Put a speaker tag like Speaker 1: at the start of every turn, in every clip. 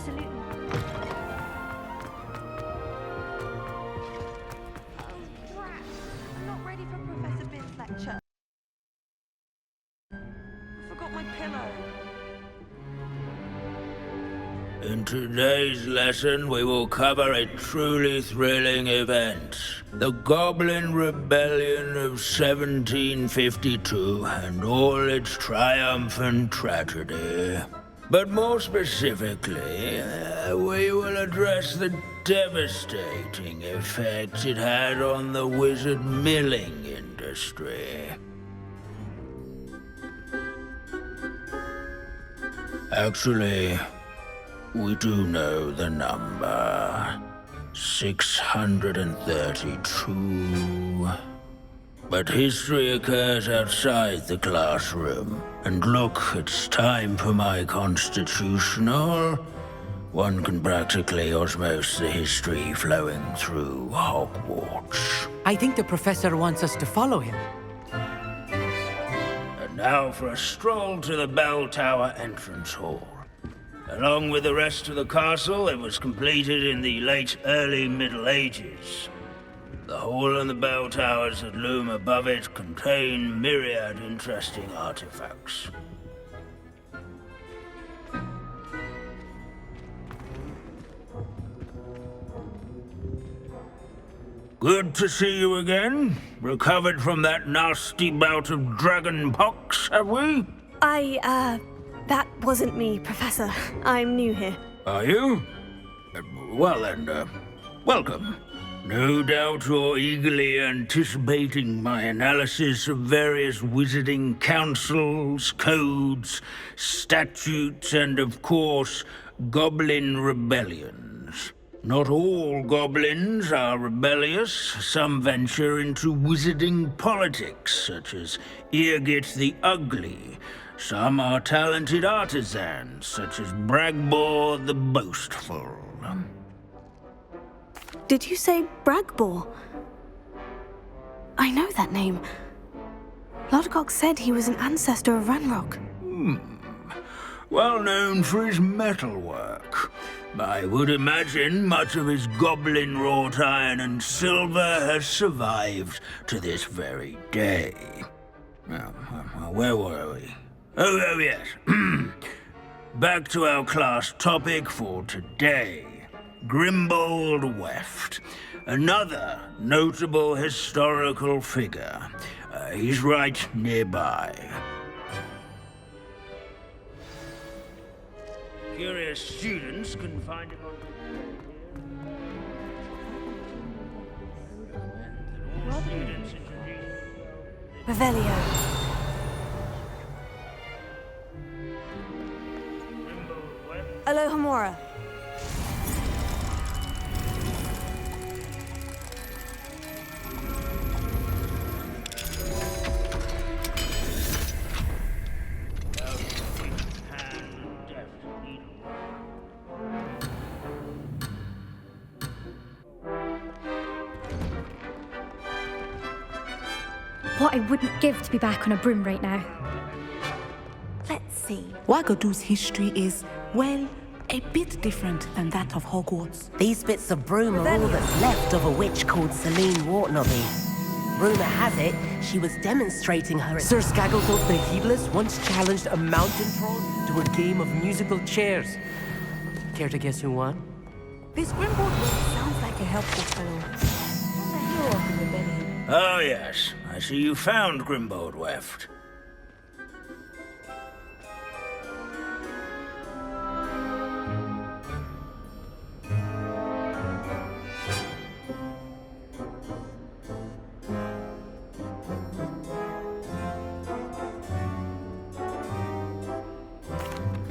Speaker 1: absolutely. Oh, drat. I'm not ready for Professor Bin's lecture. I forgot my pillow.
Speaker 2: In today's lesson, we will cover a truly thrilling event. The Goblin Rebellion of 1752 and all its triumphant tragedy. But more specifically, we will address the devastating effect it had on the wizard milling industry. Actually, we do know the number. 632. But history occurs outside the classroom. And look, it's time for my constitutional. One can practically osmose the history flowing through Hogwarts.
Speaker 3: I think the professor wants us to follow him.
Speaker 2: And now for a stroll to the bell tower entrance hall. Along with the rest of the castle, it was completed in the late early Middle Ages. The hall and the bell towers that loom above it contain myriad interesting artifacts. Good to see you again. Recovered from that nasty bout of dragon pox, have we?
Speaker 4: That wasn't me, Professor. I'm new here.
Speaker 2: Are you? Well then, welcome. No doubt you're eagerly anticipating my analysis of various wizarding councils, codes, statutes, and of course, goblin rebellions. Not all goblins are rebellious. Some venture into wizarding politics, such as Eargit the Ugly. Some are talented artisans, such as Bragbor the Boastful.
Speaker 4: Did you say Bragbor? I know that name. Lodgok said he was an ancestor of Ranrock.
Speaker 2: Well known for his metalwork. I would imagine much of his goblin wrought iron and silver has survived to this very day. Now, where were we? Oh yes. Back to our class topic for today. Grimbold Weft. Another notable historical figure. He's right nearby. Curious students can find him on...
Speaker 4: Revelio. Alohomora.
Speaker 5: What I wouldn't give to be back on a broom right now.
Speaker 4: Let's see.
Speaker 6: Wagadu's history is, well, a bit different than that of Hogwarts.
Speaker 7: These bits of broom are all that's left of a witch called Celine Wartnobby. Rumour has it, she was demonstrating her...
Speaker 3: Sir Skaggletop the Heedless once challenged a mountain troll to a game of musical chairs. Care to guess who won?
Speaker 4: This Grimbold sounds like a helpful fellow. Not the hero of the rebellion.
Speaker 2: Oh yes, I see you found Grimbold Weft.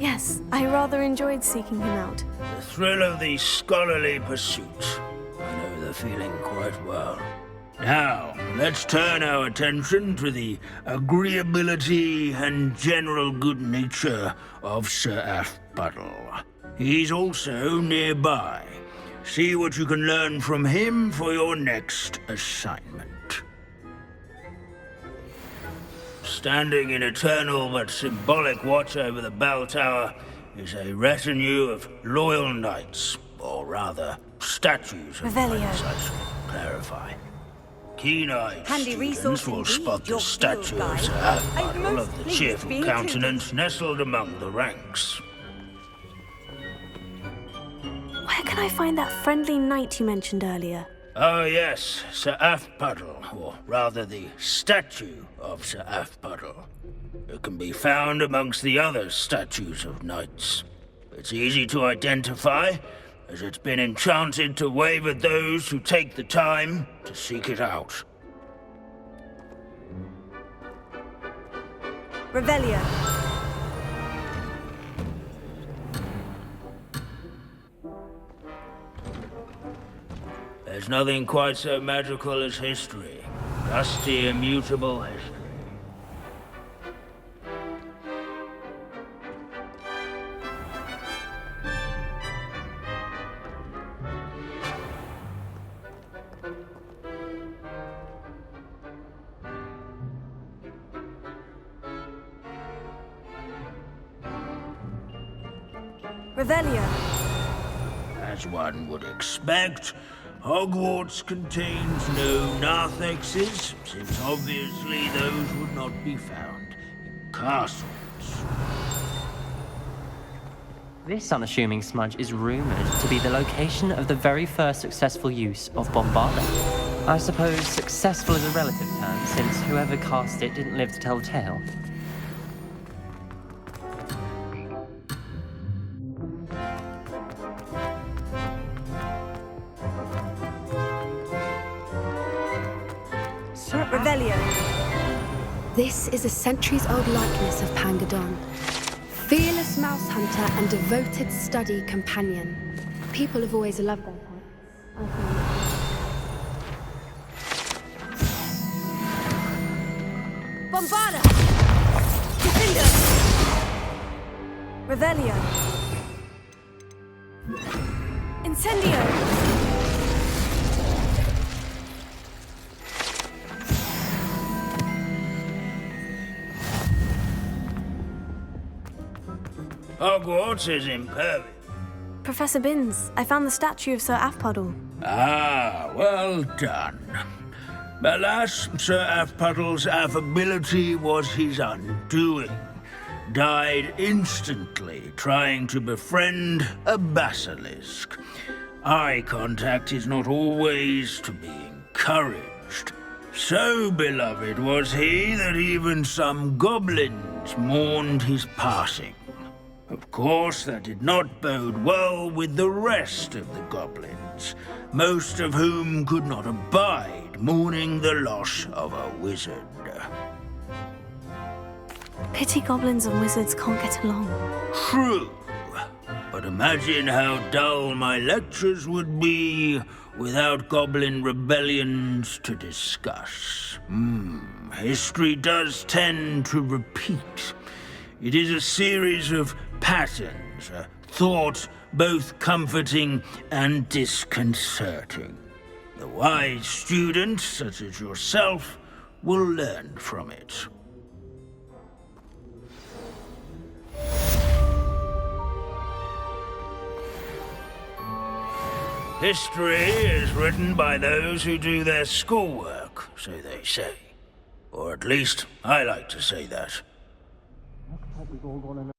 Speaker 4: Yes, I rather enjoyed seeking him out.
Speaker 2: The thrill of the scholarly pursuit. I know the feeling quite well. Now, let's turn our attention to the agreeability and general good nature of Sir Athbuddle. He's also nearby. See what you can learn from him for your next assignment. Standing in eternal but symbolic watch over the bell tower is a retinue of loyal knights, or rather, statues of
Speaker 4: Revelio.
Speaker 2: knights, I should clarify. Keen-eyed
Speaker 1: Handy
Speaker 2: students
Speaker 1: resource
Speaker 2: will
Speaker 1: indeed,
Speaker 2: spot the
Speaker 1: your
Speaker 2: statue
Speaker 1: field
Speaker 2: of
Speaker 1: guide.
Speaker 2: Sir
Speaker 1: I'm
Speaker 2: Halfpuddle
Speaker 1: most
Speaker 2: of the
Speaker 1: pleased to
Speaker 2: cheerful
Speaker 1: be included.
Speaker 2: countenance nestled among the ranks.
Speaker 4: Where can I find that friendly knight you mentioned earlier?
Speaker 2: Oh yes, Sir Halfpuddle, or rather the statue of Sir Halfpuddle. It can be found amongst the other statues of knights. It's easy to identify, as it's been enchanted to wave at those who take the time to seek it out.
Speaker 1: Revelio.
Speaker 2: There's nothing quite so magical as history. Rusty, immutable history.
Speaker 1: Revelio.
Speaker 2: As one would expect, Hogwarts contains no narthexes, since obviously those would not be found in castles.
Speaker 8: This unassuming smudge is rumoured to be the location of the very first successful use of Bombarda. I suppose successful is a relative term, since whoever cast it didn't live to tell the tale.
Speaker 1: Revelio.
Speaker 9: This is a centuries-old likeness of Pangadon. Fearless mouse hunter and devoted study companion. People have always loved their pets.
Speaker 1: Bombarda. Defender. Revelio. Incendio.
Speaker 2: Hogwarts is impervious.
Speaker 4: Professor Binns, I found the statue of Sir Halfpuddle.
Speaker 2: Ah, well done. Alas, Sir Halfpuddle's affability was his undoing. Died instantly trying to befriend a basilisk. Eye contact is not always to be encouraged. So beloved was he that even some goblins mourned his passing. Of course, that did not bode well with the rest of the goblins, most of whom could not abide mourning the loss of a wizard.
Speaker 4: Pity goblins and wizards can't get along.
Speaker 2: True, but imagine how dull my lectures would be without goblin rebellions to discuss. History does tend to repeat. It is a series of patterns, a thought both comforting and disconcerting. The wise student, such as yourself, will learn from it. History is written by those who do their schoolwork, so they say. Or at least, I like to say that.
Speaker 3: We've all gone